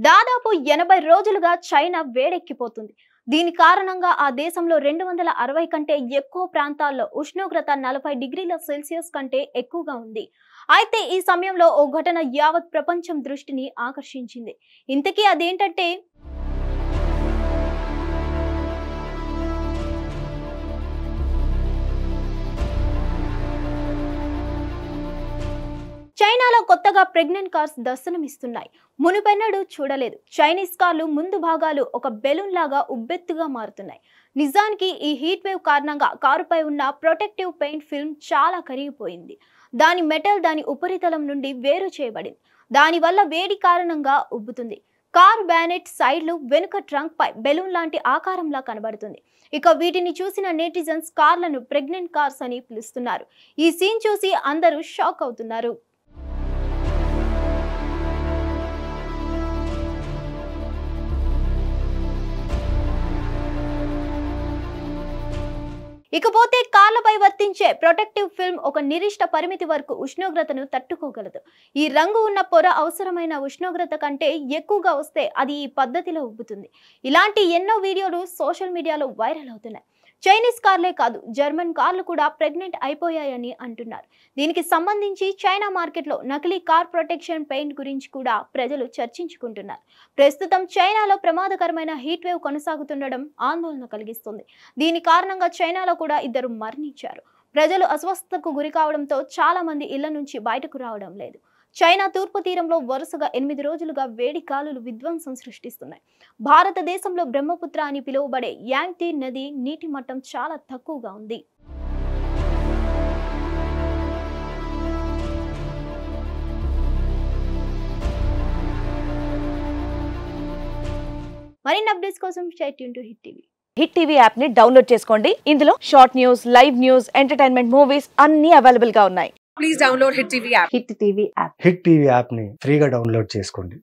దాదాపు 80 రోజులుగా చైనా వేడెక్కిపోతుంది. దీని కారణంగా ఆ దేశంలో 260 కంటే ఎక్కువ ప్రాంతాల్లో ఉష్ణోగ్రత 40 డిగ్రీల సెల్సియస్ కంటే ఎక్కువగా ఉంది. అయితే ఈ సమయంలో ఓ ఘటన యావత్ ప్రపంచం దృష్టిని ఆకర్షించింది. ఇంతకీ అదేంటంటే చైనాలో కొత్తగా ప్రెగ్నెంట్ కార్స్ దర్శనమిస్తున్నాయి. మునుపెన్నడూ చూడలేదు. చైనీస్ కార్లు ముందు భాగాలు ఒక బెలూన్ లాగా ఉబ్బెత్తుగా మారుతున్నాయి. నిజానికి ఈ హీట్ వేవ్ కారణంగా కారుపై ఉన్న ప్రొటెక్టివ్ పెయింట్ ఫిల్మ్ చాలా కరిగిపోయింది. దాని మెటల్ దాని ఉపరితలం నుండి వేరు చేయబడింది. దానివల్ల వేడి కారణంగా ఉబ్బుతుంది. కార్ బ్యానెట్ సైడ్లు వెనుక ట్రంక్ పై బెలూన్ లాంటి ఆకారంలా కనబడుతుంది. ఇక వీటిని చూసిన నెటిజన్స్ కార్లను ప్రెగ్నెంట్ కార్స్ అని పిలుస్తున్నారు. ఈ సీన్ చూసి అందరూ షాక్ అవుతున్నారు. ఇకపోతే కార్లపై వర్తించే ప్రొటెక్టివ్ ఫిల్మ్ ఒక నిర్దిష్ట పరిమితి వరకు ఉష్ణోగ్రతను తట్టుకోగలదు. ఈ రంగు ఉన్న పొర అవసరమైన ఉష్ణోగ్రత కంటే ఎక్కువగా వస్తే అది ఈ పద్ధతిలో ఉబ్బుతుంది. ఇలాంటి ఎన్నో వీడియోలు సోషల్ మీడియాలో వైరల్ అవుతున్నాయి. చైనీస్ కార్లే కాదు, జర్మన్ కార్లు కూడా ప్రెగ్నెంట్ అయిపోయాయని అంటున్నారు. దీనికి సంబంధించి చైనా మార్కెట్లో నకిలీ కార్ ప్రొటెక్షన్ పెయింట్ గురించి కూడా ప్రజలు చర్చించుకుంటున్నారు. ప్రస్తుతం చైనాలో ప్రమాదకరమైన హీట్ వేవ్ కొనసాగుతుండడం ఆందోళన కలిగిస్తుంది. దీని కారణంగా చైనాలో కూడా 2 మరణించారు. ప్రజలు అస్వస్థతకు గురి కావడంతో చాలా మంది ఇళ్ల నుంచి బయటకు రావడం లేదు. చైనా తూర్పు తీరంలో వరుసగా 8 రోజులుగా వేడి గాలులు విధ్వంసం సృష్టిస్తున్నాయి. భారతదేశంలో బ్రహ్మపుత్ర అని పిలువబడే యాంగ్తీ నది నీటి మట్టం చాలా తక్కువగా ఉంది. మరిన్ని అప్డేట్స్ కోసం stay tune to hit TV. Hit TV app ని డౌన్లోడ్ చేసుకోండి. ఇందులో short news, live news, entertainment movies అన్ని అవైలబుల్ గా ఉన్నాయి. Please download Hit TV app. Hit TV app hit TV యాప్ని ఫ్రీగా డౌన్లోడ్ చేసుకోండి.